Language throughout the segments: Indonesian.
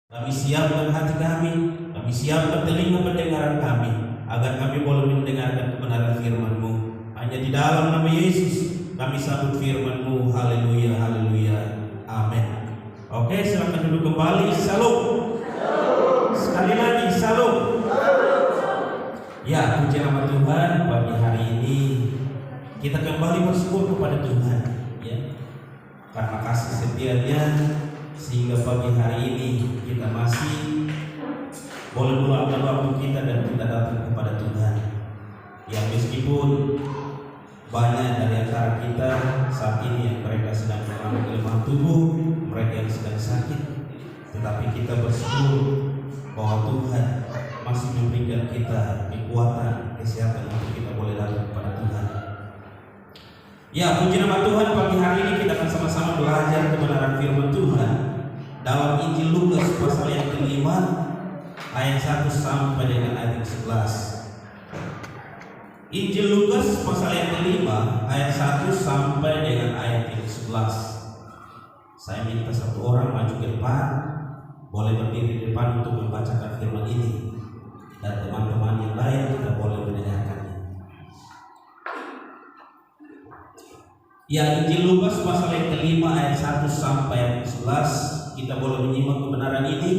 Kami siapkan hati kami siapkan telinga pendengaran kami, agar kami boleh mendengarkan kebenaran firman-Mu. Hanya di dalam nama Yesus kami sambut firman-Mu. Haleluya, haleluya, amin. Oke, silakan duduk kembali. Salam. Sekali lagi, salam. Ya, puji nama Tuhan, pagi hari ini kita kembali bersyukur kepada Tuhan, ya, karena kasih setia-Nya, sehingga pagi hari ini kita masih boleh meluangkan waktu kita dan kita datang kepada Tuhan. Ya, meskipun banyak dari antara kita saat ini yang mereka sedang mengalami kelemahan tubuh, mereka yang sedang sakit, tetapi kita bersyukur bahwa Tuhan masih memberikan kita kekuatan, kesehatan untuk kita boleh datang kepada Tuhan. Ya, puji nama Tuhan, pagi hari ini kita akan sama-sama belajar kebenaran firman Tuhan dalam Injil Lukas pasal yang ke-5 ayat 1 sampai dengan ayat 11. Injil Lukas pasal yang ke-5 ayat 1 sampai dengan ayat 11. Saya minta satu orang maju ke depan, boleh berdiri di depan untuk membacakan firman ini, dan teman-teman yang lain kita boleh mendengarkannya. Ya, Injil Lukas pasal yang ke-5 ayat 1 sampai ayat 11. Kita boleh menyimak kebenaran ini,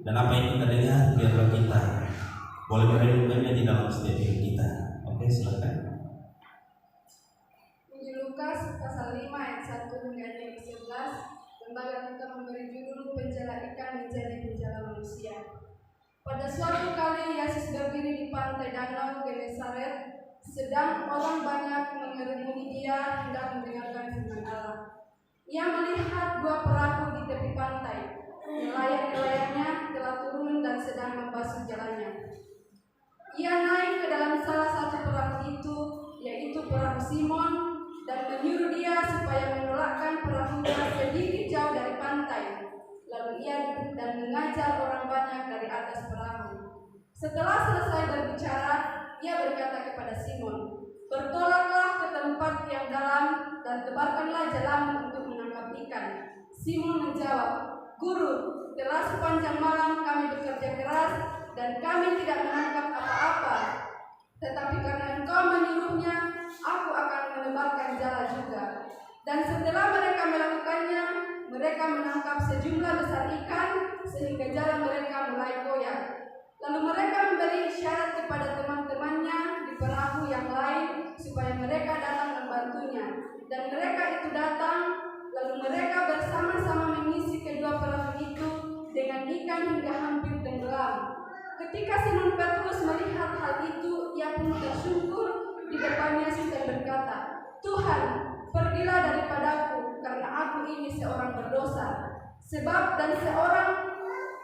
dan apa yang kita dengar biarlah kita boleh merenungkannya di dalam setiap diri kita. Oke, silakan. Injil Lukas pasal 5 ayat 1 hingga ayat 11. Lembaga kita memberi judul penjala ikan menjadi penjala manusia. Pada suatu kali Yesus berdiri di pantai danau Genesaret, sedang orang banyak mengerumuni Dia hendak mendengarkan firman Allah. Ia melihat dua perahu di tepi pantai. Nelayan-nelayannya telah turun dan sedang membasuh jalannya. Ia naik ke dalam salah satu perahu itu, yaitu perahu Simon, dan menyuruh dia supaya menolakkan perahunya sedikit jauh dari pantai. Lalu ia dan mengajar orang banyak dari atas perahu. Setelah selesai berbicara, ia berkata kepada Simon, "Bertolaklah ke tempat yang dalam dan tebarkanlah jalanmu untuk menangkap ikan." Simon menjawab, "Guru, telah sepanjang malam kami bekerja keras dan kami tidak menangkap apa-apa. Tetapi karena Engkau menyuruhnya, aku akan menebarkan jala juga." Dan setelah mereka melakukannya, mereka menangkap sejumlah besar ikan sehingga jala mereka mulai goyah. Lalu mereka memberi isyarat kepada teman-temannya di perahu yang lain supaya mereka datang membantunya. Dan mereka itu datang, lalu mereka bersama-sama mengisi kedua perahu itu dengan ikan hingga hampir tenggelam. Ketika Simon Petrus melihat hal itu, ia pun tersungkur di depan Yesus dan berkata, "Tuhan, pergilah daripadaku, karena aku ini seorang berdosa." Sebab dan seorang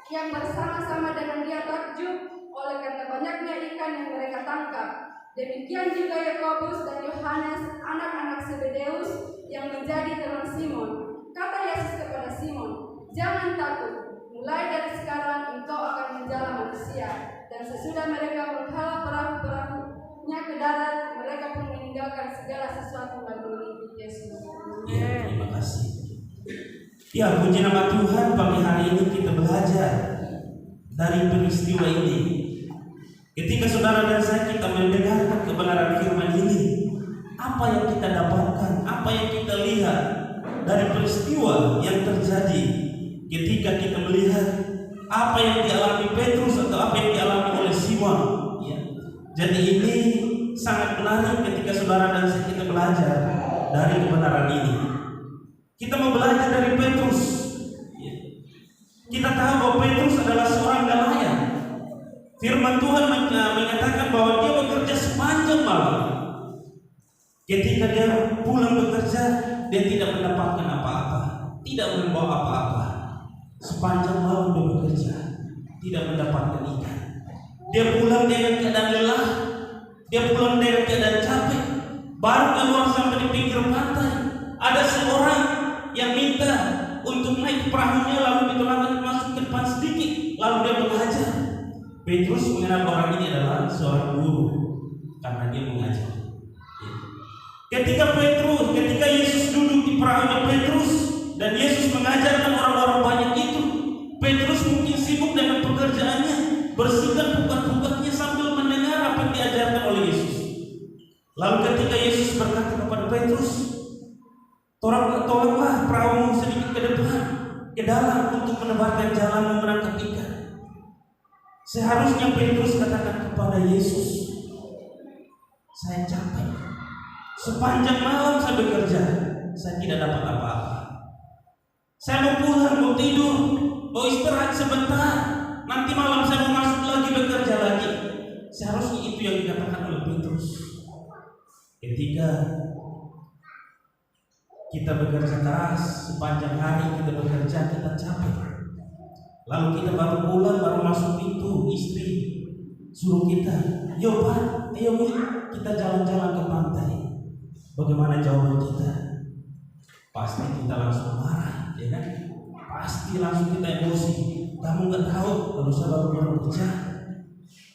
yang bersama-sama dengan dia takjub oleh karena banyaknya ikan yang mereka tangkap. Demikian juga Yakobus dan Yohanes, anak-anak Zebedeus, yang menjadi teman Simon. Kata Yesus kepada Simon, "Jangan takut, mulai dari sekarang engkau akan menjala manusia." Dan sesudah mereka menghala perahu-perahunya ke darat, mereka pun meninggalkan segala sesuatu dan mengikuti Yesus. Ya, terima kasih. Ya, puji nama Tuhan, pagi hari ini kita belajar dari peristiwa ini. Ketika saudara dan saya kita mendengarkan kebenaran firman ini, apa yang kita dapatkan, apa yang kita lihat dari peristiwa yang terjadi ketika kita melihat apa yang dialami Petrus atau apa yang dialami oleh Simon, ya. Jadi ini sangat menarik ketika saudara dan saya kita belajar dari kebenaran ini. Kita mau belajar dari Petrus, ya. Kita tahu bahwa Petrus adalah seorang nelayan. Firman Tuhan menyatakan bahwa dia bekerja sepanjang malam. Ketika dia pulang bekerja, dia tidak mendapatkan apa-apa, tidak membawa apa-apa. Sepanjang malam dia bekerja, tidak mendapatkan ikan. Dia pulang dengan keadaan lelah, dia pulang dengan keadaan capek. Baru keluar sampai di pinggir pantai, ada seorang yang minta untuk naik perahunya, lalu ditolakkan masuk ke depan sedikit, lalu dia mengajar. Petrus mengenal orang ini adalah seorang guru karena dia mengajar. Ketika Yesus duduk di perahunya Petrus dan Yesus mengajarkan orang-orang banyak itu, Petrus mungkin sibuk dengan pekerjaannya, bersihkan pukat-pukatnya sambil mendengar apa yang diajarkan oleh Yesus. Lalu ketika Yesus berkata kepada Petrus, tolonglah perahu sedikit ke depan, ke dalam untuk menebarkan jalan menangkap ikan. Seharusnya Petrus katakan kepada Yesus, saya capek. Sepanjang malam saya bekerja, saya tidak dapat apa-apa. Saya mau pulang, mau tidur, mau istirahat sebentar. Nanti malam saya mau masuk lagi bekerja lagi. Seharusnya itu yang dikatakan oleh Petrus. Ketika kita bekerja keras, sepanjang hari kita bekerja, kita capek. Lalu kita baru pulang, baru masuk pintu, istri suruh kita, "Yo Pak, ayo Mi, kita jalan-jalan ke pantai." Bagaimana jawaban kita? Pasti kita langsung marah, ya kan? Pasti langsung kita emosi. Kamu nggak tahu kalau saya baru bekerja.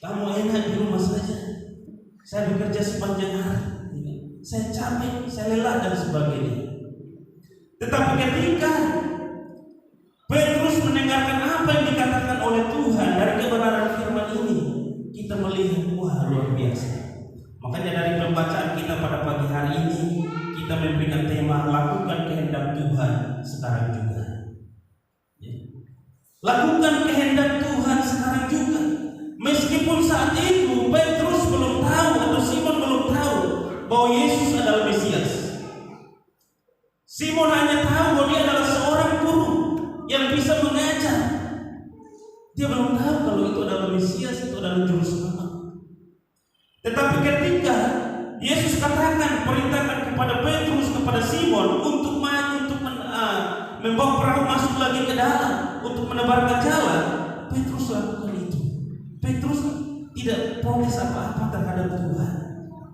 Kamu enak di rumah saja. Saya bekerja sepanjang hari. Saya capek, saya lelah dan sebagainya. Tetapi ketika Petrus mendengarkan apa yang dikatakan oleh Tuhan dari kebenaran firman ini, kita melihat, wah, luar biasa. Makanya dari pembacaan kita pada pagi hari ini, kita memberikan tema lakukan kehendak Tuhan sekarang juga. Ya. Lakukan kehendak Tuhan sekarang juga. Meskipun saat itu Petrus belum tahu atau Simon belum tahu bahwa Yesus adalah Mesias. Simon hanya tahu bahwa dia adalah seorang guru yang bisa mengajar. Dia belum tahu kalau itu adalah Mesias, itu adalah juru selamat. Tetapi ketika Yesus katakan, perintahkan kepada Petrus, kepada Simon untuk membawa perahu masuk lagi ke dalam untuk menebarkan jalan, Petrus lakukan itu. Petrus tidak protes apa-apa terhadap Tuhan,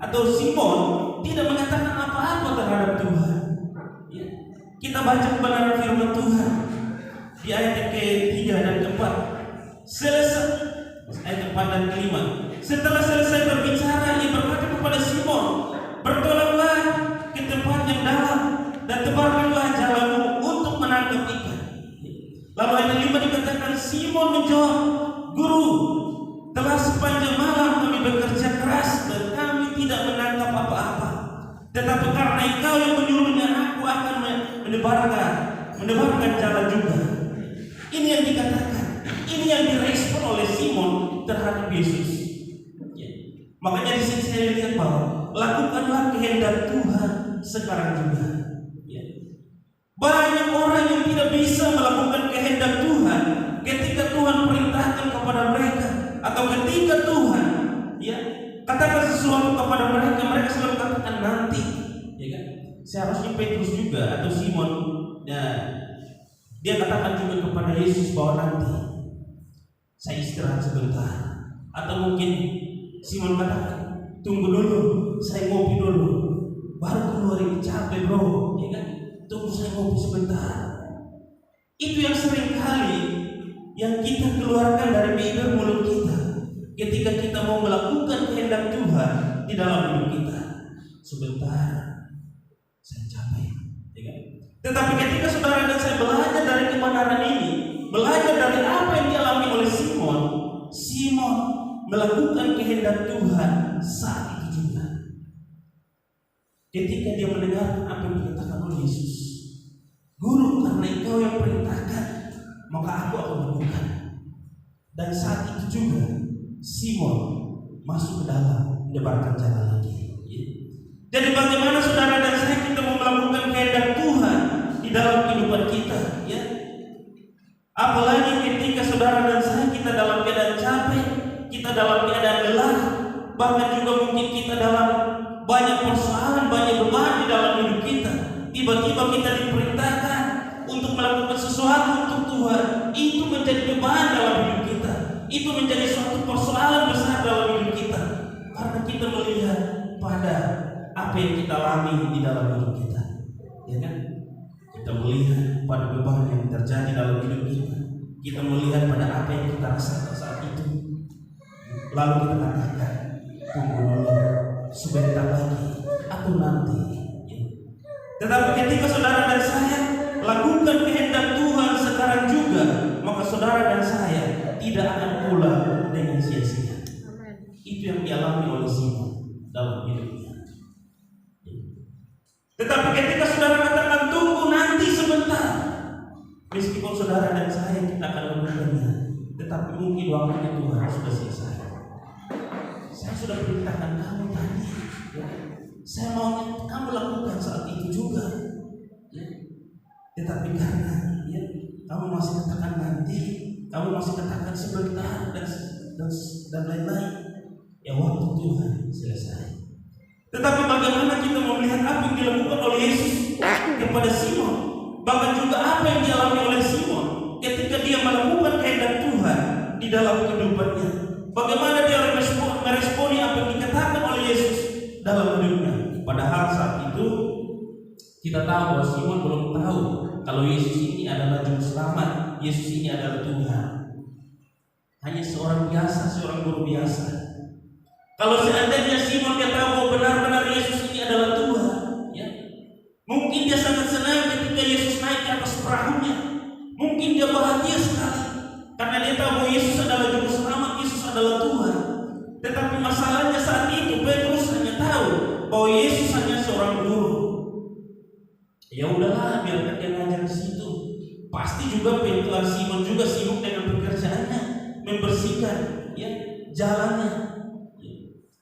atau Simon tidak mengatakan apa-apa terhadap Tuhan. Ya. Kita baca kebenaran firman Tuhan di ayat yang ke-3 dan ke-4. Selesai ayat 4 dan 5. Setelah selesai berbicara, ia berkata kepada Simon, "Bertolaklah ke tempat yang dalam dan tebarkanlah jalanmu untuk menangkap ikan." Lalu ayat 5 dikatakan, Simon menjawab, "Guru, telah sepanjang malam kami bekerja keras dan kami tidak menangkap apa-apa. Tetapi karena Engkau yang menyuruhnya, aku akan menebarkan jalan juga." Ini yang dikatakan, ini yang direspon oleh Simon terhadap Yesus. Makanya di sini saya lihat bahwa lakukanlah kehendak Tuhan sekarang juga. Ya. Banyak orang yang tidak bisa melakukan kehendak Tuhan ketika Tuhan perintahkan kepada mereka, atau ketika Tuhan katakan sesuatu kepada mereka, mereka selalu katakan nanti. Ya kan? Seharusnya Petrus juga atau Simon, dia katakan juga kepada Yesus bahwa nanti saya istirahat sebentar, atau mungkin Simon katakan, "Tunggu dulu, saya ngopi dulu, baru keluar, ini capek bro, ya kan? Tunggu saya ngopi sebentar." Itu yang sering kali yang kita keluarkan dari bibir mulut kita ketika kita mau melakukan kehendak Tuhan di dalam hidup kita. Sebentar, saya capek, ya kan? Tetapi ketika saudara dan saya belajar dari kebenaran ini, belajar dari apa yang dialami oleh Simon melakukan kehendak Tuhan saat itu juga. Ketika dia mendengar apa yang dikatakan oleh Yesus, "Guru, karena Engkau yang perintahkan, maka aku akan lakukan." Dan saat itu juga Simon masuk ke dalam, menyebarkan jalan lagi. Jadi bagaimana saudara dan saya kita mau melakukan kehendak Tuhan di dalam kehidupan kita, ya? Apalagi ketika saudara dan saya kita dalam keadaan capek, kita dalam keadaan lelah, bahkan juga mungkin kita dalam banyak persoalan, banyak beban di dalam hidup kita. Tiba-tiba kita diperintahkan untuk melakukan sesuatu untuk Tuhan, itu menjadi beban dalam hidup kita. Itu menjadi suatu persoalan besar dalam hidup kita, karena kita melihat pada apa yang kita alami di dalam hidup kita, ya kan? Kita melihat pada beban yang terjadi dalam hidup kita. Kita melihat pada apa yang kita rasakan saat itu. Lalu kita katakan, "Tunggu dulu, sebentar lagi, atau nanti." Tetapi ketika saudara dan saya lakukan kehendak Tuhan sekarang juga, maka saudara dan saya tidak akan pulang dengan sia-sia. Itu yang dialami oleh Simon dalam hidupnya. Tetapi ketika saudara katakan tunggu nanti sebentar, meskipun saudara dan saya kita akan melakukannya, tetapi mungkin waktunya Tuhan sudah selesai. Saya sudah perintahkan kamu tadi, ya. Saya mau kamu lakukan saat itu juga, ya. Tetapi karena ya, kamu masih katakan nanti, kamu masih katakan sebentar dan lain-lain, ya waktu Tuhan selesai. Tetapi bagaimana kita mau melihat apa yang dilakukan oleh Yesus kepada Simon, bahkan juga apa yang dialami oleh Simon ketika dia melakukan kehendak Tuhan di dalam kehidupannya. Bagaimana dia meresponi apa yang dikatakan oleh Yesus dalam hidupnya. Padahal saat itu kita tahu bahwa Simon belum tahu kalau Yesus ini adalah juru selamat, Yesus ini adalah Tuhan. Hanya seorang biasa, seorang guru biasa. Kalau seandainya Simon dia tahu bahwa benar-benar Yesus ini adalah Tuhan, ya, mungkin dia sangat senang ketika Yesus naik ke atas perahunya. Mungkin dia bahagia sekali karena dia tahu bahwa Yesus adalah juru selamat, Yesus adalah Tuhan. Tetapi masalahnya saat itu Petrus hanya tahu bahwa Yesus hanya seorang guru. Ya udahlah, biarkan dia ngajar di situ. Pasti juga Simon juga sibuk dengan pekerjaannya, membersihkan ya jalannya.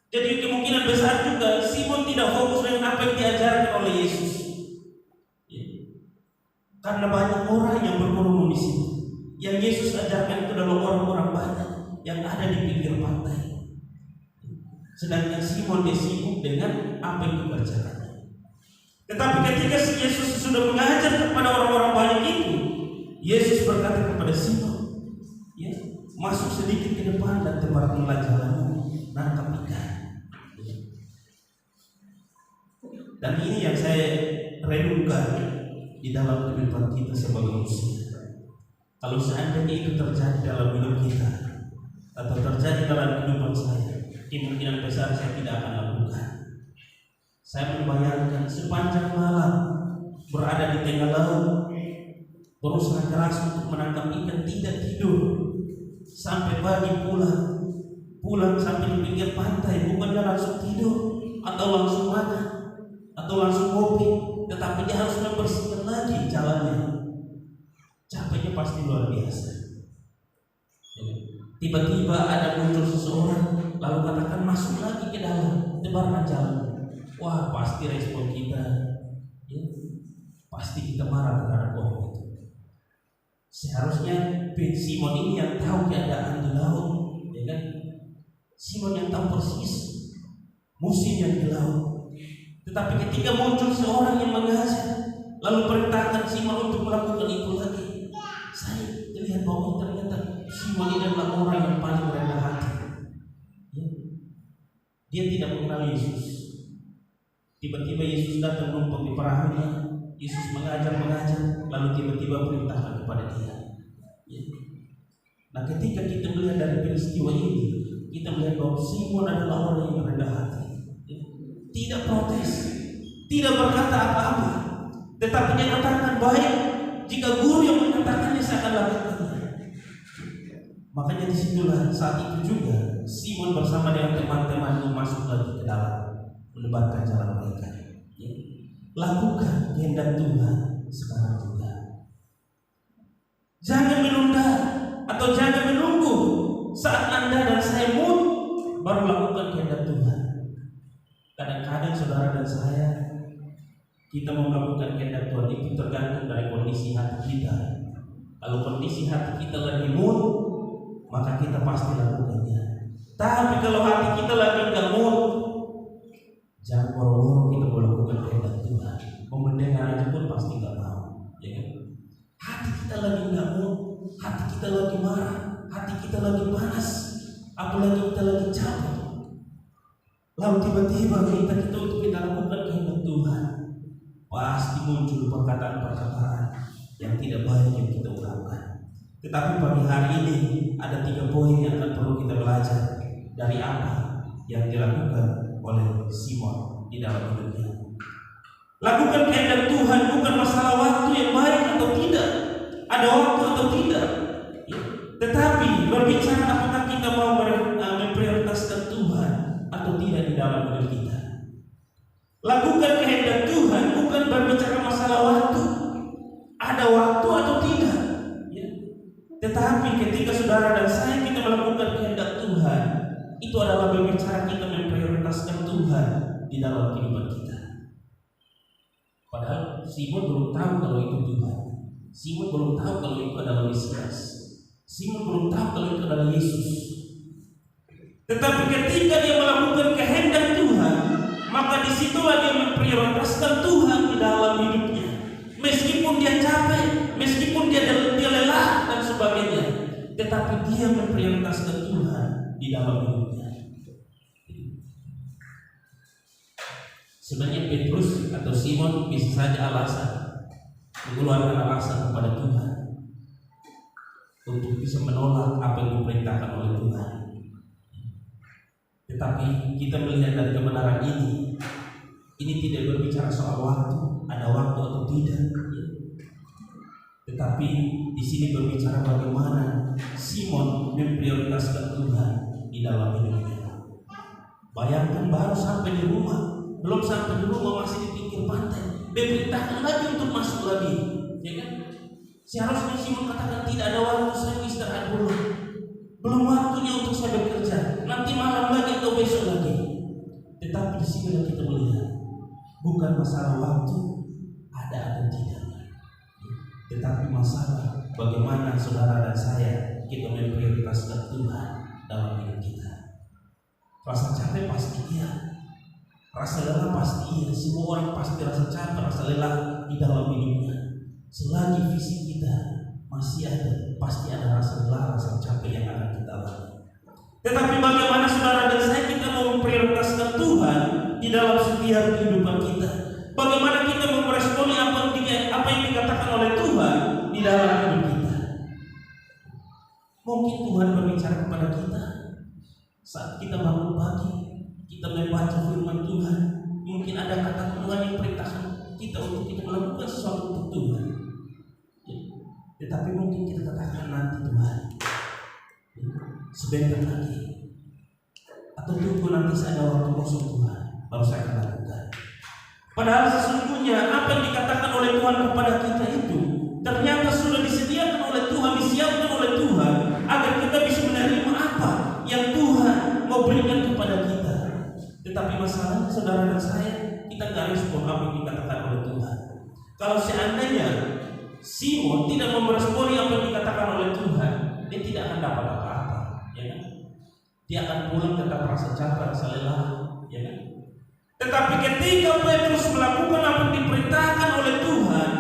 Jadi kemungkinan besar juga Simon tidak fokus dengan apa yang diajarkan oleh Yesus, ya. Karena banyak orang yang berkerumun di situ. Yang Yesus ajarkan itu adalah orang-orang banyak yang ada di pinggir pantai. Sedangkan Simon dia sibuk dengan apa yang dikerjakannya. Tetapi ketika Yesus sudah mengajar kepada orang-orang banyak itu, Yesus berkata kepada Simon, ya, masuk sedikit ke depan dan tebarkanlah jalanmu, nangkap ikan. Dan ini yang saya renungkan di dalam kehidupan kita sebagai manusia. Kalau seandainya itu terjadi dalam hidup kita atau terjadi dalam kehidupan saya, kemungkinan besar saya tidak akan lakukan. Saya membayangkan sepanjang malam berada di tengah laut, berusaha keras untuk menangkap ikan, tidak tidur sampai pagi pulang sampai di pinggir pantai, bukannya langsung tidur atau langsung makan atau langsung kopi, tetapi dia harus membersihkan lagi jalannya. Capeknya pasti luar biasa. Tiba-tiba ada muncul seseorang lalu katakan masuk lagi ke dalam, tebarkan jalan. Wah, pasti respon kita, ya, pasti kita marah terhadap orang itu. Seharusnya Simon ini yang tahu keadaan di laut, ya kan? Simon yang tahu persis musim yang di laut. Tetapi ketika muncul seorang yang mengajar, lalu perintahkan Simon untuk melakukan itu lagi, saya lihat bahwa ternyata Simon ini adalah orang yang paling rendah hati, ya. Dia tidak mengenal Yesus. Tiba-tiba Yesus datang numpang di perahunya, Yesus mengajar, lalu tiba-tiba perintahkan kepada dia, ya. Nah, ketika kita melihat dari peristiwa ini, kita melihat bahwa Simon adalah orang yang rendah hati, ya. Tidak protes, tidak berkata apa-apa, tetapi dia katakan baik, jika guru yang mengatakannya saya akan lakukannya. Makanya disitulah saat itu juga Simon bersama dengan teman-temannya masuk lagi ke dalam, melebarkan jalan mereka, ya. Lakukan kehendak Tuhan sekarang juga. Jangan menunda atau jangan menunggu saat Anda dan saya mood baru lakukan kehendak Tuhan. Kadang-kadang saudara dan saya, kita mau melakukan kehendak Tuhan itu tergantung dari kondisi hati kita. Kalau kondisi hati kita lagi mood, maka kita pasti lakukannya. Tapi kalau hati kita lagi enggak mood, jangan boro-boro kita melakukan kehendak Tuhan. Mendengar aja pun pasti enggak mau, ya kan? Hati kita lagi enggak mood, hati kita lagi marah, hati kita lagi panas, apalagi kita lagi capek. Lalu tiba-tiba minta kita untuk kita lakukan kehendak Tuhan, pasti muncul perkataan-perkataan yang tidak baik yang kita ungkapkan. Tetapi pagi hari ini ada 3 poin yang akan perlu kita belajar dari apa yang dilakukan oleh Simon di dalam hidupnya. Lakukan kehendak Tuhan bukan masalah waktu yang baik atau tidak, ada waktu atau tidak, ya. Tetapi berbicara apakah kita mau memprioritaskan Tuhan atau tidak di dalam hidup kita. Lakukan kehendak Tuhan bukan berbicara masalah waktu, ada waktu atau tidak, ya. Tetapi ketika saudara dan saya kita melakukan kehendak Tuhan, itu adalah berbicara kita memprioritaskan Tuhan di dalam kehidupan kita. Padahal Simon belum tahu kalau itu Tuhan. Simon belum tahu kalau itu adalah Mesias. Simon belum tahu kalau itu adalah Yesus. Tetapi ketika dia melakukan kehendak Tuhan, maka disitulah dia memprioritaskan Tuhan di dalam hidupnya. Meskipun dia capek, meskipun dia lelah dan sebagainya, tetapi dia memprioritaskan Tuhan di dalam hidupnya. Sebenarnya Petrus atau Simon bisa saja mengeluarkan alasan kepada Tuhan untuk bisa menolak apa yang diperintahkan oleh Tuhan. Tetapi kita melihat dari kebenaran ini tidak berbicara soal waktu, ada waktu atau tidak. Tetapi di sini berbicara bagaimana Simon memprioritaskan Tuhan di dalam hidupnya. Bayangkan baru sampai di rumah, belum sampai di rumah masih di pinggir pantai, dia perintahkan lagi untuk masuk lagi, ya kan? Seharusnya Simon katakan tidak ada waktu, saya istirahat dulu. Belum waktunya untuk saya bekerja. Nanti malam lagi atau besok lagi. Tetapi di sini kita melihat bukan masalah waktu ada atau tidak, tetapi masalah bagaimana saudara dan saya kita memprioritaskan Tuhan dalam hidup kita. Rasa capek pasti iya, rasa lelah pasti iya. Semua orang pasti rasa capek, rasa lelah di dalam hidupnya. Selagi visi kita masih ada, pasti ada rasa lelah, rasa capek yang akan kita alami. Tetapi bagaimana saudara dan saya kita mau memprioritaskan Tuhan di dalam setiap kehidupan kita? Bagaimana kita meresponi apa yang dikatakan oleh Tuhan di dalam hidup kita? Mungkin Tuhan berbicara kepada kita saat kita bangun pagi, kita membaca firman Tuhan. Mungkin ada kata Tuhan yang perintahkan kita untuk kita melakukan sesuatu untuk Tuhan. Tetapi mungkin kita katakan nanti Tuhan, sebentar lagi, atau tunggu nanti saya ada waktu kosong Tuhan, baru saya akan lakukan. Padahal sesungguhnya apa yang dikatakan oleh Tuhan kepada kita itu ternyata sudah disediakan oleh Tuhan, disiapkan oleh Tuhan agar kita bisa menerima apa yang Tuhan mau berikan kepada kita. Tetapi masalahnya saudara dan saya, kita gak respon apa yang dikatakan oleh Tuhan. Kalau seandainya Simon tidak meresponi apa yang dikatakan oleh Tuhan, dia tidak akan dapat apa-apa, ya kan? Dia akan pulang tetap rasa capek, rasa lelah, ya kan? Tetapi ketika Petrus melakukan apa yang diperintahkan oleh Tuhan,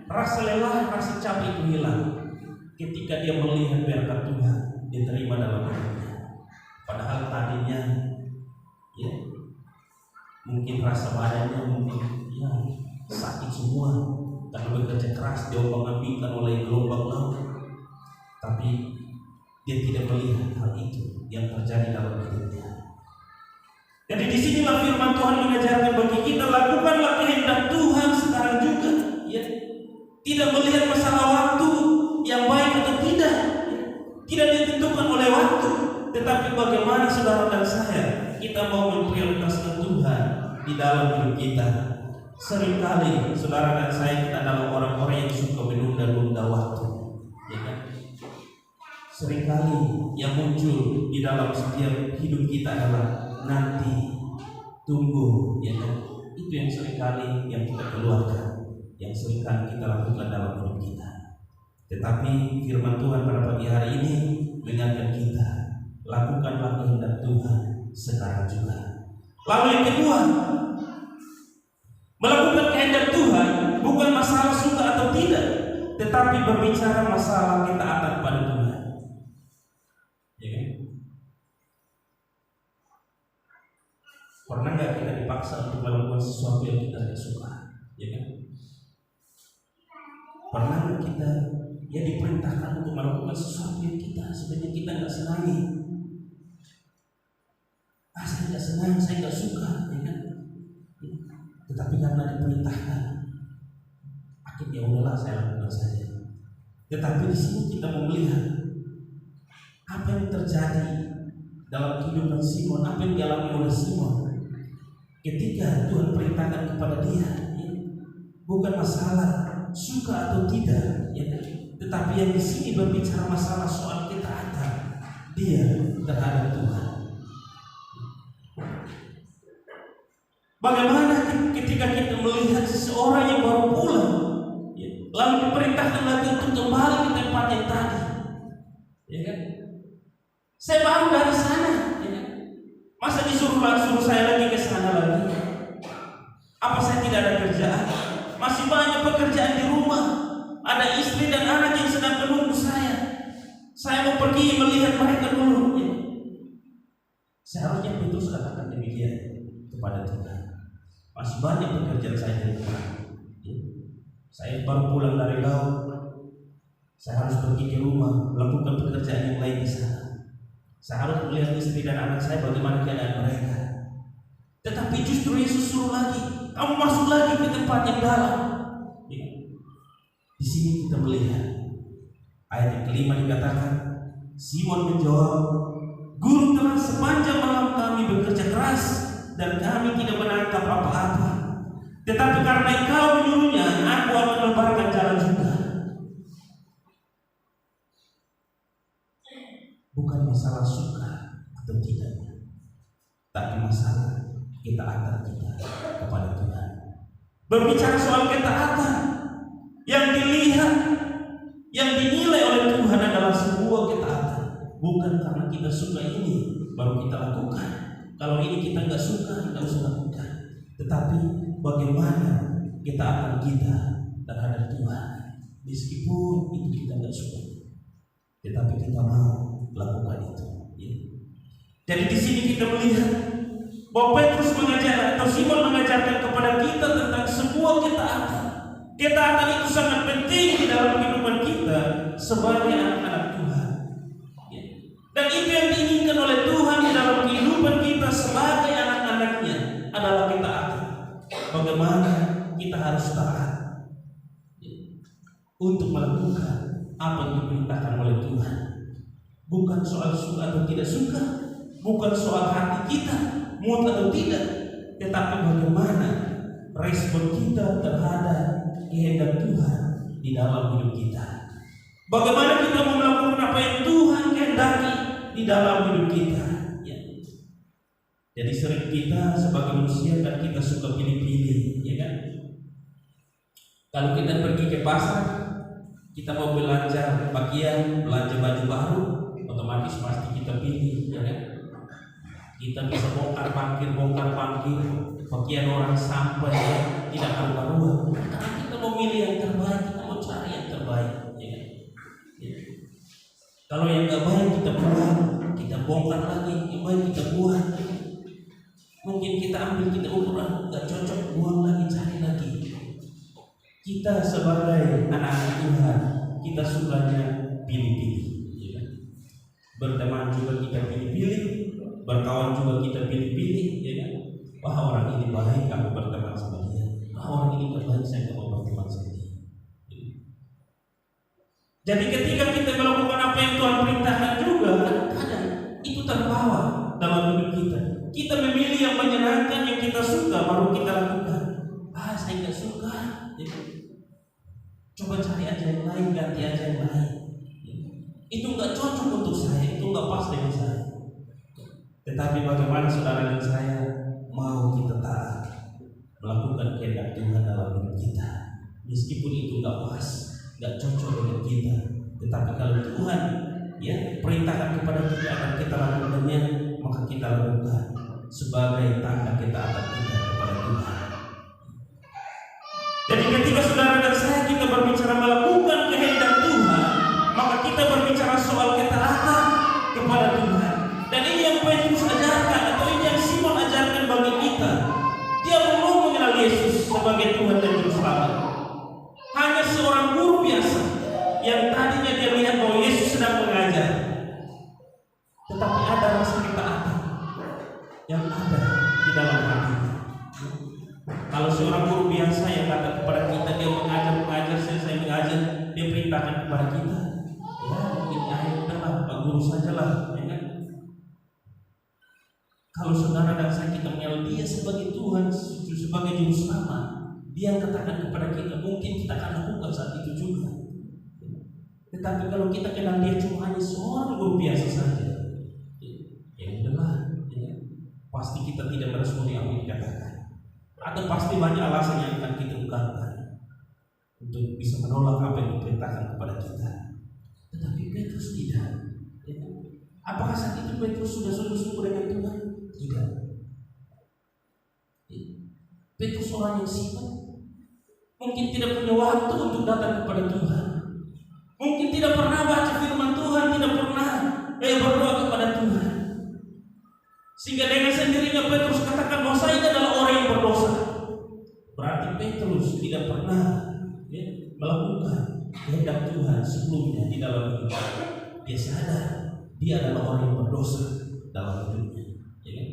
rasa lelah, rasa capek itu hilang. Ketika dia melihat berkat Tuhan, dia terima dalam hidupnya. Padahal tadinya, ya, mungkin rasa badannya mungkin ya sakit semua karena bekerja keras diombang-ambingkan oleh gelombang laut. Tapi dia tidak melihat hal itu yang terjadi dalam hidupnya. Jadi disinilah firman Tuhan mengajarkan bagi kita, lakukanlah kehendak Tuhan sekarang juga, ya. Tidak melihat masalah waktu yang baik atau tidak, ya. Tidak ditentukan oleh waktu, tetapi bagaimana saudara dan saya kita mau memprioritaskan Tuhan di dalam hidup kita. Seringkali saudara dan saya kita adalah orang-orang yang suka menunda-nunda waktu, ya kan? Seringkali yang muncul di dalam setiap hidup kita adalah nanti, tunggu, ya kan? Itu yang seringkali yang kita keluarkan, yang seringkali kita lakukan dalam hidup kita. Tetapi firman Tuhan pada pagi hari ini mengingatkan kita, lakukanlah kehendak Tuhan sekarang juga. Lalu yang kedua, melakukan kehendak Tuhan bukan masalah suka atau tidak, tetapi berbicara masalah ketaatan pada Tuhan. Ya kan? Pernah nggak kita dipaksa untuk melakukan sesuatu yang kita tidak suka? Ya kan? Pernah nggak kita diperintahkan untuk melakukan sesuatu yang sebenarnya kita nggak senangi? Saya nggak senang, saya nggak suka, ya kan? Tetapi karena diperintahkan, akhirnya udahlah saya lakukan saja. Tetapi di sini kita mau melihat Apa yang terjadi dalam kehidupan Simon, apa yang dialami oleh Simon ketika Tuhan perintahkan kepada dia, ya, bukan masalah suka atau tidak, ya, tetapi yang di sini berbicara masalah soal ketaatan dia terhadap Tuhan. Bagaimana ketika kita melihat seseorang yang baru pulang, ya, lalu diperintahkan lagi untuk kembali ke tempat yang tadi, ya kan? Saya baru dari sana, ya kan? Masa disuruh saya lagi ke sana lagi? Apa saya tidak ada kerjaan? Masih banyak pekerjaan di rumah. Ada istri dan anak yang sedang menunggu saya. Saya mau pergi melihat mereka dulu, ya. Seharusnya Petrus katakan demikian kepada Tuhan. Masih banyak pekerjaan saya di rumah, ya. Saya baru pulang dari laut. Saya harus pergi ke rumah melakukan pekerjaan yang lain di sana. Saya harus melihat istri dan anak saya bagaimana keadaan mereka. Tetapi justru Yesus suruh lagi, kamu masuk lagi ke tempat yang dalam. Ya. Di sini kita melihat ayat yang kelima dikatakan, Simon menjawab, Guru, telah sepanjang malam kami bekerja keras dan kami tidak menangkap apa-apa. Tetapi karena Engkau menyuruhnya, aku akan melebarkan jalan juga. Bukan masalah suka atau tidaknya, tapi masalah ketaatan kita kepada Tuhan. Berbicara soal ketaatan, yang dilihat, yang dinilai oleh Tuhan adalah sebuah ketaatan. Bukan karena kita suka ini baru kita lakukan. Kalau ini kita nggak suka, kita usah lakukan. Tetapi bagaimana ketaatan kita terhadap Tuhan, meskipun itu kita nggak suka, tetapi kita mau lakukan itu, ya. Jadi di sini kita melihat bahwa Petrus mengajar atau Simon mengajarkan kepada kita tentang sebuah ketaatan. Ketaatan itu sangat penting di dalam kehidupan kita sebagai anak-anak Tuhan, ya. Dan itu yang diinginkan oleh Tuhan di dalam kehidupan kita sebagai anak-anaknya adalah ketaatan. Bagaimana kita harus taat, ya, untuk melakukan apa yang diperintahkan oleh Tuhan. Bukan soal suka atau tidak suka, bukan soal hati kita muat atau tidak, tetapi bagaimana respon kita terhadap kehendak Tuhan di dalam hidup kita. Bagaimana kita mau melakukan apa yang Tuhan kehendaki di dalam hidup kita, ya. Jadi sering kita sebagai manusia kan kita suka pilih-pilih, ya kan? Kalau kita pergi ke pasar, kita mau belanja pakaian, belanja baju baru, otomatis pasti kita pilih, ya kan? Kita bisa bongkar parkir pakaian orang sampai tidak karu-karuan. Karena kita mau milih yang terbaik, kita mau cari yang terbaik, ya kan? Ya. Kalau yang nggak baik kita buang, kita bongkar lagi, yang baik kita buang. Mungkin kita ambil, kita ukuran nggak cocok, buang lagi, cari lagi. Kita sebagai anak Tuhan, kita sukanya pilih-pilih. Berteman juga kita pilih-pilih, berkawan juga kita pilih-pilih, ya kan? Wah, orang ini baik, kamu berteman sama dia. Wah, orang ini baik, saya nggak mau berteman sama dia. Jadi ketika kita melakukan apa yang Tuhan perintahkan juga, kadang itu terbawa dalam hidup kita. Kita memilih yang menyenangkan, yang kita suka, baru kita lakukan. Ah, saya nggak suka. Ya. Coba cari aja yang lain, ganti aja yang lain. Itu nggak cocok untuk saya, itu nggak pas dengan saya. Tetapi bagaimana saudara dan saya mau kita taat melakukan kehendak Tuhan dalam hidup kita, meskipun itu nggak pas, nggak cocok dengan kita. Tetapi kalau Tuhan, ya, perintahkan kepada kita agar kita lakukannya, maka kita lakukan sebagai tanda ketaatan kita kepada Tuhan. Jadi ketika saudara dan saya kita berbicara melakukan kehendak Tuhan, maka kita berbicara soal ketaatan kepada Tuhan. Dan ini yang Petrus ajarkan, atau ini yang Simon ajarkan bagi kita. Dia belum mengenal Yesus sebagai Tuhan dan Juru Selamat. Hanya seorang guru biasa yang tadinya dia lihat bahwa Yesus sedang mengajar. Tetapi ada rasa ketaatan yang ada di dalam hatinya. Kalau seorang guru biasa yang kata kepada kita, dia mengajar, selesai mengajar, dia perintahkan kepada kita, ya mungkin udahlah Pak Guru saja adalah, ya kan? Kalau saudara dan saya kita mengenal Dia sebagai Tuhan, sebagai Juru Selamat, Dia katakan kepada kita, mungkin kita akan lakukan saat itu juga. Tetapi kalau kita kenal Dia cuma hanya seorang guru biasa saja, ya udahlah, ya, pasti kita tidak meresponi apa yang dikatakan. Ada pasti banyak alasan yang akan kita ungkapkan untuk bisa menolak apa yang diperintahkan kepada kita. Tetapi Petrus tidak. Ya. Apakah saat itu Petrus sudah sungguh-sungguh dengan Tuhan? Tidak. Ya. Petrus orang yang sibuk, mungkin tidak punya waktu untuk datang kepada Tuhan. Mungkin tidak pernah baca firman Tuhan, tidak pernah berdoa kepada Tuhan. Sehingga dengan sendirinya Petrus katakan bahwa saya adalah orang yang berdosa. Berarti Petrus tidak pernah melakukan kehendak Tuhan sebelumnya di dalam hidupnya. Dia sadar dia adalah orang yang berdosa dalam hidupnya. Ya.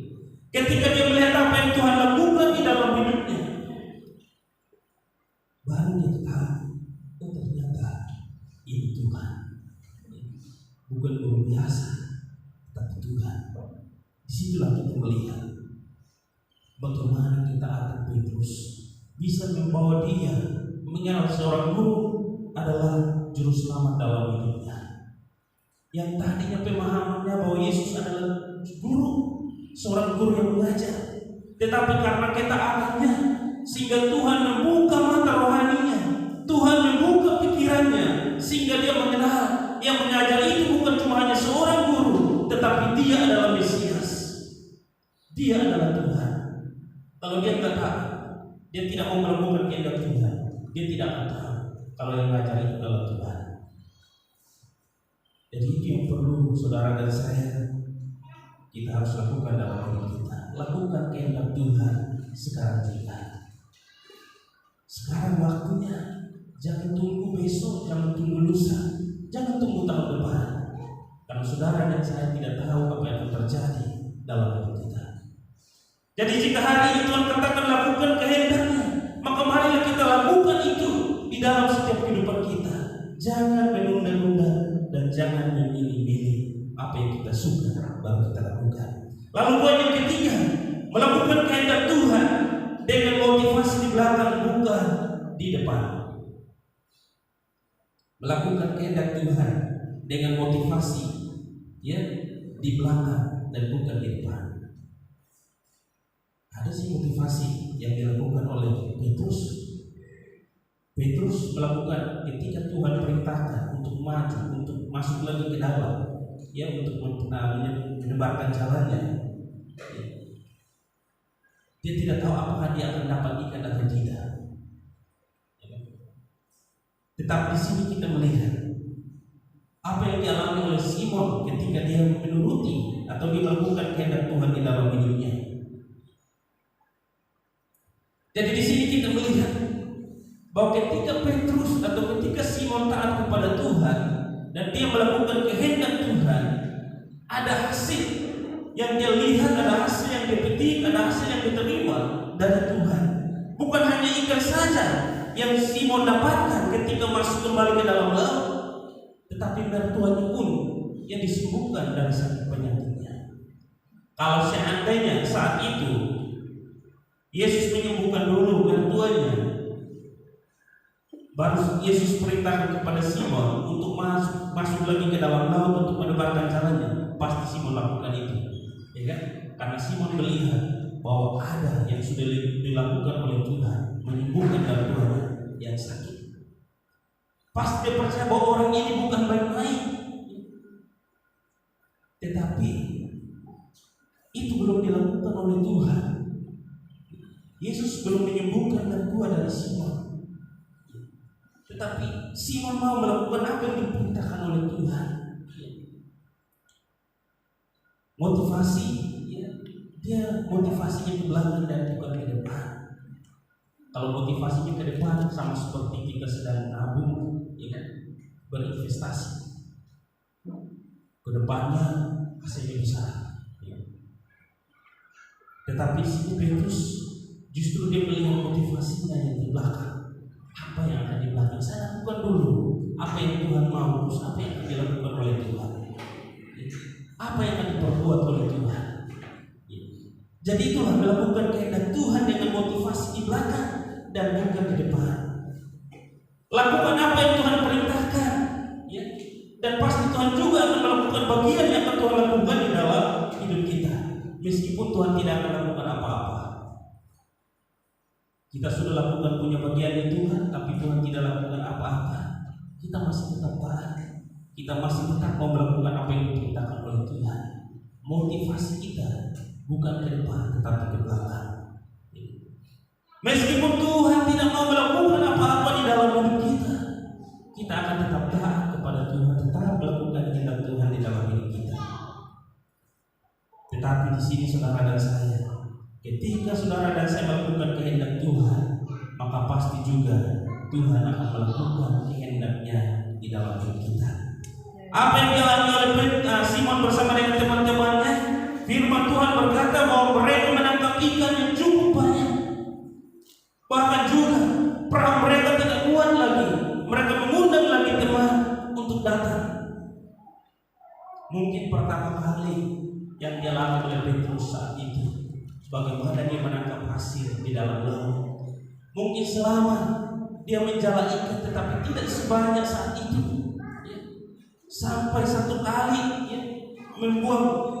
Ketika dia melihat apa yang Tuhan lakukan di dalam hidupnya, baru dia tahu, oh ternyata ini Tuhan, bukan guru biasa, tapi Tuhan. Disitulah kita melihat bagaimana kita akan Petrus bisa membawa dia mengenal seorang guru adalah juru selamat dalam hidupnya. Yang tadinya pemahamannya bahwa Yesus adalah guru, seorang guru yang mengajar, tetapi karena ketaatannya sehingga Tuhan membuka mata rohaninya, Tuhan membuka pikirannya, sehingga dia mengenal yang mengajar itu bukan cuma hanya seorang guru, tetapi dia adalah Mesias, dia adalah Tuhan. Kalau dia tidak tahu, dia tidak mau melakukan kehendak Tuhan, dia tidak akan tahu kalau yang mengajar itu adalah Tuhan. Jadi itu yang perlu saudara dan saya kita harus lakukan dalam hidup kita. Lakukan kehendak Tuhan sekarang juga. Sekarang waktunya. Jangan tunggu besok, jangan tunggu lusa, jangan tunggu tahun depan. Karena saudara dan saya tidak tahu apa yang akan terjadi dalam hidup kita. Jadi jika hari ini Tuhan katakan lakukan kehendaknya, maka marilah kita lakukan itu di dalam setiap kehidupan kita. Jangan menunda-nunda dan jangan memilih-milih apa yang kita suka baru kita lakukan. Lalu poin yang ketiga, melakukan kehendak Tuhan dengan motivasi di belakang bukan di depan. Melakukan kehendak Tuhan dengan motivasi ya di belakang dan bukan di depan. Ada sih motivasi yang dilakukan oleh Petrus. Petrus melakukan ketika Tuhan perintahkan untuk maju, untuk masuk lagi ke dalam, ya untuk menebarkan jalannya. Dia tidak tahu apakah dia akan dapat ikan atau tidak. Tetapi di sini kita melihat apa yang dialami oleh Simon ketika dia menuruti atau dia melakukan kehendak Tuhan di dalam hidupnya. Jadi di sini kita melihat bahwa ketika Petrus atau ketika Simon taat kepada Tuhan dan dia melakukan kehendak Tuhan, ada hasil yang dia lihat, ada hasil yang dia petik, ada hasil yang diterima dari Tuhan. Bukan hanya ikan saja yang Simon dapatkan ketika masuk kembali ke dalam laut, tetapi mertuanya pun yang disembuhkan dari sakit penyakitnya. Kalau seandainya saat itu Yesus menyembuhkan dulu mertuanya, baru Yesus perintahkan kepada Simon untuk masuk lagi ke dalam laut untuk menebarkan jalannya, pasti Simon lakukan itu, ya kan? Karena Simon melihat bahwa ada yang sudah dilakukan oleh Tuhan, menyembuhkan mertuanya yang sakit. Pasti dia percaya bahwa orang ini bukan main-main. Tetapi itu belum dilakukan oleh Tuhan. Yesus belum menyembuhkan mertua dari Simon. Tetapi Simon mau melakukan apa yang diperintahkan oleh Tuhan. Motivasi, ya, dia motivasinya ke belakang dan bukan ke depan. Kalau motivasinya ke depan sama seperti kita sedang nabung, ya kan, berinvestasi. Ke depannya hasilnya besar. Ya. Tetapi si Petrus justru dia melihat motivasinya yang di belakang. Apa yang akan di belakang? Saya lakukan dulu apa yang Tuhan mau, terus apa yang akan dilakukan oleh Tuhan. Ya. apa yang akan diperbuat oleh Tuhan. Jadi itulah melakukan kehendak Tuhan dengan motivasi di belakang dan bukan di depan. Lakukan apa yang Tuhan perintahkan, ya. Dan pasti Tuhan juga akan melakukan bagian yang akan Tuhan lakukan di dalam hidup kita, meskipun Tuhan tidak akan lakukan apa-apa. Kita sudah lakukan punya bagian di Tuhan, tapi Tuhan tidak lakukan apa-apa. Kita masih tetap taat. Kita masih tetap mau melakukan apa yang diperintahkan oleh Tuhan. Motivasi kita bukan ke depan, tetapi ke belakang. Meskipun Tuhan tidak mau melakukan apa-apa di dalam hidup kita, kita akan tetap taat kepada Tuhan, tetap melakukan kehendak Tuhan di dalam hidup kita. Tetapi di sini saudara dan saya, ketika saudara dan saya melakukan kehendak Tuhan, maka pasti juga Tuhan akan melakukan kehendaknya di dalam hidup kita. Apa yang dialami oleh Simon bersama dengan teman-temannya? Firman Tuhan berkata bahwa mereka menangkap ikan yang cukup banyak. Bahkan juga perahu mereka tidak kuat lagi. Mereka mengundang lagi teman untuk datang. Mungkin pertama kali yang dialami oleh Petrus saat itu, bagaimana dia menangkap hasil di dalam laut. Mungkin selama dia menjala ikan, tetapi tidak sebanyak saat itu. Sampai satu kali membuang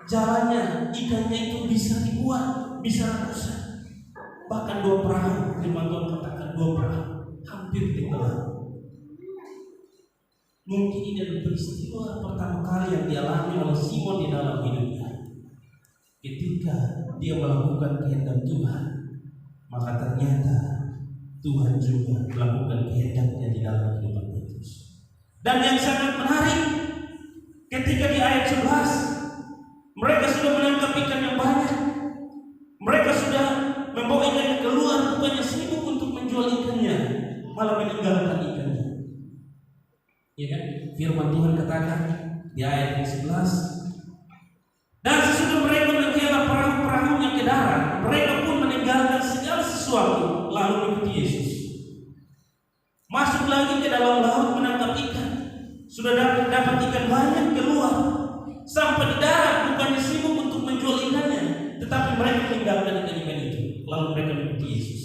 jalannya, ikannya itu bisa dibuat, bisa rusak. Bahkan 2 perahu, firman Tuhan katakan 2 perahu hampir tenggelam. Mungkin ini adalah peristiwa pertama kali yang dialami oleh Simon di dalam hidupnya. Ketika dia melakukan kehendak Tuhan, maka ternyata Tuhan juga melakukan kehendaknya di dalam kehidupan Petrus. Dan yang sangat menarik, ketika di ayat 11, mereka sudah menangkap ikan yang banyak. Mereka sudah membawa ikannya keluar, bukannya sibuk untuk menjual ikannya, malah meninggalkan ikannya. Ya kan? Firman Tuhan katakan di ayat 11, dan sesudah mereka menghela perahu-perahunya ke darat, mereka pun meninggalkan segala sesuatu lalu mengikuti Yesus. Masuk lagi ke dalam laut menangkap ikan. Sudah dapat ikan banyak keluar. Sampai di darat bukannya sibuk untuk menjual ikannya, tetapi mereka meninggalkan ikan-ikan itu. Lalu mereka mengikuti Yesus.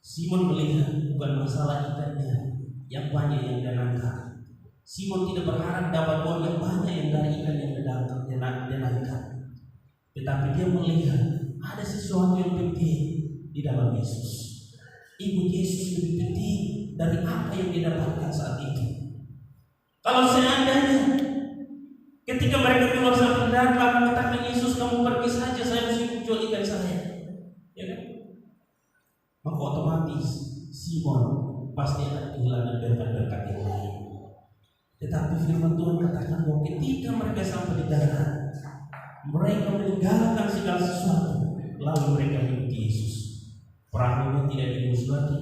Simon melihat bukan masalah ikannya yang banyak yang dia nangkap. Simon tidak berharap dapat uang yang banyak yang dari ikan yang dia nangkap. Tetapi dia melihat ada sesuatu yang penting di dalam Yesus. Ikut Yesus lebih penting dari apa yang didapatkan saat itu. Kalau seandainya ketika mereka keluar sampai darat lalu katakan Yesus, kamu pergi saja, saya mesti jual ikan saya, ya kan? Maka otomatis Simon pasti akan kehilangan berkat-berkat yang lain. Tetapi firman Tuhan katakan bahwa ketika mereka sampai di darat, mereka meninggalkan segala sesuatu, lalu mereka mengikuti Yesus. Perahunya tidak diurus lagi,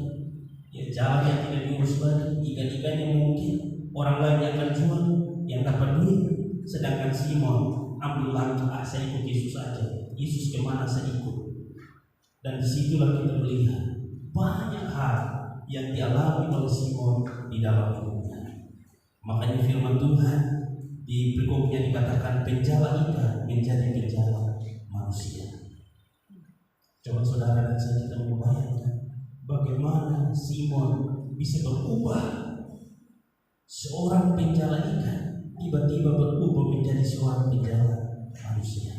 ya jalannya tidak diurus lagi, ikan-ikannya mungkin orang lain yang akan jual, yang dapat duit. Sedangkan Simon ambil langkah, saya ikut Yesus saja. Yesus kemana saya ikut. Dan disitulah kita melihat banyak hal yang dialami oleh Simon di dalam hidupnya. Makanya firman Tuhan di perikopnya dikatakan penjala ikan menjadi penjala manusia. Coba saudara dan saya kita membayangkan bagaimana Simon bisa berubah, seorang penjala ikan tiba-tiba berubah menjadi seorang penjala manusia.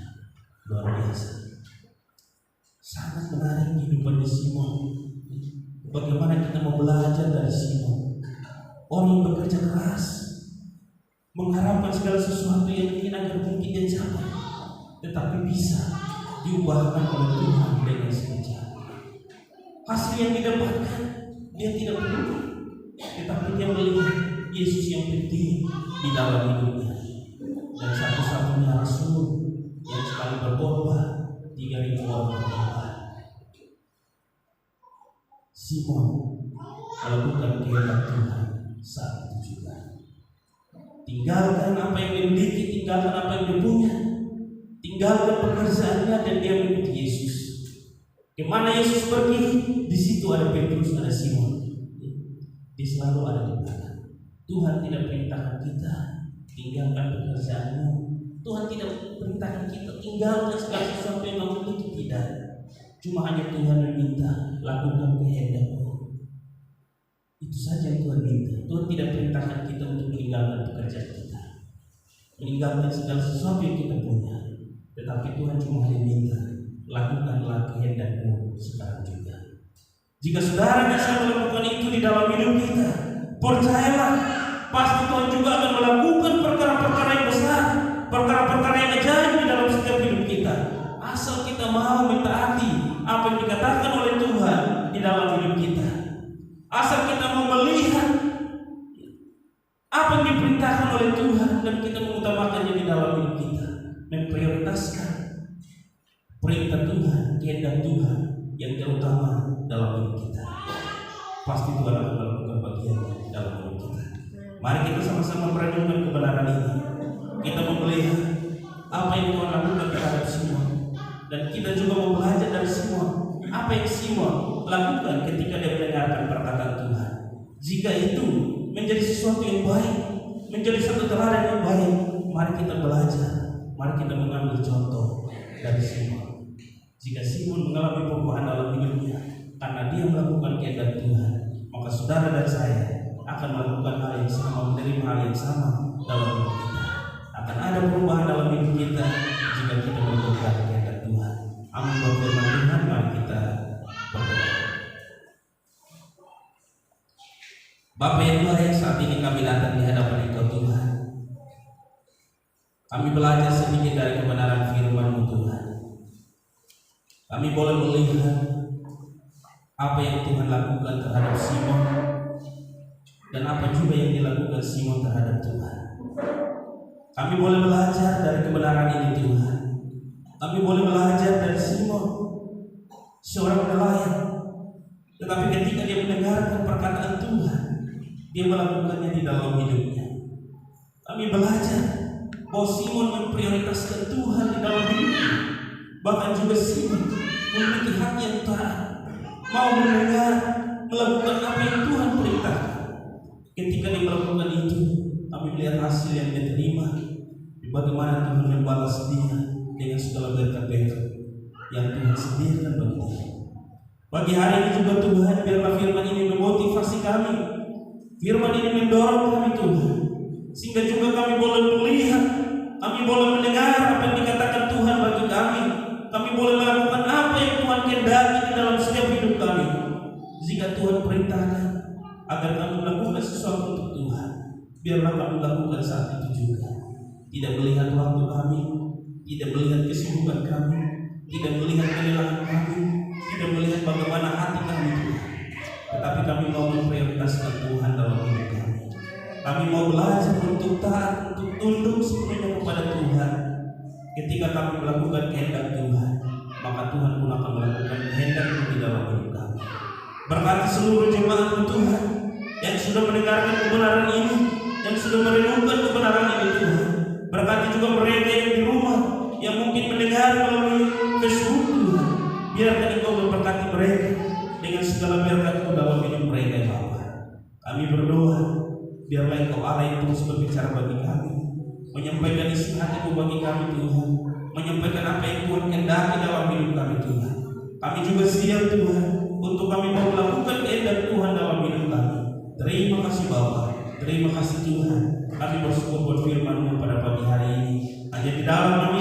Luar biasa. Sangat menarik kehidupan Simon. Bagaimana kita mau belajar dari Simon, orang yang bekerja keras, mengharapkan segala sesuatu yang mungkin agar mungkin dia capai, tetapi bisa diubahkan oleh Tuhan dengan sengaja. Hasil yang didapatkan dia tidak peduli, tetapi dia melihat Yesus yang penting di dalam hidupnya. Dan satu-satunya rasul yang sekali berkorban 3.000 orang berkorban. Simon melakukan kehendak Tuhan saat itu juga. Tinggalkan apa yang dimiliki, tinggalkan apa yang dia punya, tinggalkan pekerjaannya dan dia mengikuti Yesus. Kemana Yesus pergi, di situ ada Petrus, ada Simon. Dia selalu ada di belakang. Tuhan tidak perintahkan kita tinggalkan pekerjaanmu. Tuhan tidak perintahkan kita tinggalkan segala sesuatu yang kamu miliki, tidak. Cuma hanya Tuhan meminta, lakukan kehendakmu. Itu saja yang Tuhan minta. Tuhan tidak perintahkan kita untuk meninggalkan pekerjaan kita, meninggalkan segala sesuatu yang kita punya. Tetapi Tuhan cuma hanya minta, lakukanlah kehendakmu sekarang juga. Jika saudara bisa melakukan itu di dalam hidup kita, percayalah, pasti Tuhan juga akan melakukan perkara-perkara yang besar, perkara-perkara yang ajaib di dalam setiap hidup kita. Asal kita mau mentaati apa yang dikatakan oleh Tuhan di dalam hidup kita. Asal kita mau melihat apa yang diperintahkan oleh Tuhan dan kita mengutamakannya di dalam hidup kita, memprioritaskan perintah Tuhan, kehendak Tuhan yang terutama dalam hidup kita. Pasti Tuhan akan melakukan bagian dalam hidup kita. Mari kita sama-sama merenungkan kebenaran ini. Kita mau melihat apa yang Tuhan lakukan terhadap Simon, dan kita juga mau belajar dari Simon apa yang Simon lakukan ketika dia mendengarkan perkataan Tuhan. Jika itu menjadi sesuatu yang baik, menjadi satu teladan yang baik, mari kita belajar, mari kita mengambil contoh dari Simon. Jika Simon mengalami perubahan dalam hidupnya karena dia melakukan kehendak Tuhan, maka saudara dan saya akan melakukan hal yang sama, menerima hal yang sama dalam hidup kita. Akan ada perubahan dalam hidup kita jika kita melakukan kehendak Tuhan. Amin. Buat firman Tuhan, mari kita berdoa. Bapa yang baik, saat ini kami datang di hadapan Engkau Tuhan. Kami belajar sedikit dari kebenaran firman-Mu Tuhan. Kami boleh melihat apa yang Tuhan lakukan terhadap Simon dan apa juga yang dilakukan Simon terhadap Tuhan. Kami boleh belajar dari kebenaran ini Tuhan. Kami boleh belajar dari Simon, seorang nelayan, tetapi ketika dia mendengarkan perkataan Tuhan, dia melakukannya di dalam hidupnya. Kami belajar bahwa Simon memprioritaskan Tuhan di dalam hidupnya. Bahkan juga Simon memiliki hati yang taat, mau mendengar, melakukan apa yang Tuhan perintahkan. Ketika dia melakukan itu, kami melihat hasil yang dia terima, bagaimana Tuhan membalas dia dengan segala berkat-berkat yang Tuhan sediakan bagi dia. Pagi hari ini juga Tuhan, biarlah firman ini memotivasi kami, firman ini mendorong kami Tuhan, sehingga juga kami boleh melihat, kami boleh mendengar apa yang dikatakan Tuhan bagi kami. Kami boleh melakukan apa yang Tuhan kehendaki di dalam setiap hidup kami. Jika Tuhan perintahkan agar kami melakukan sesuatu untuk Tuhan, biarlah kami lakukan saat itu juga. Tidak melihat waktu kami, tidak melihat kesibukan kami, tidak melihat kelelahan kami, tidak melihat bagaimana hati kami Tuhan. Tetapi kami mau memprioritaskan Tuhan dalam hidup kami. Kami mau belajar untuk taat, untuk tunduk sepenuhnya kepada Tuhan. Ketika kami melakukan kehendak Tuhan, maka Tuhan pun akan melakukan kehendak-Mu di dalam hidup kami. Berkati seluruh jemaat Tuhan yang sudah mendengarkan kebenaran ini, yang sudah merenungkan kebenaran ini Tuhan. Berkati juga mereka yang di rumah, yang mungkin mendengar melalui Facebook Tuhan. Biarkan Engkau memberkati mereka dengan segala berkat-Mu dalam hidup mereka ya Bapa. Kami berdoa, biarlah Engkau Allah yang terus berbicara bagi kami, menyampaikan isi hati-Mu bagi kami Tuhan, menyampaikan apa yang Tuhan kehendaki dalam hidup kami Tuhan. Kami juga siap Tuhan untuk kami mau melakukan kehendak Tuhan dalam hidup kami. Terima kasih Bapa, terima kasih Tuhan. Kami bersyukur buat firman-Mu pada pagi hari ini. Hanya di dalam nama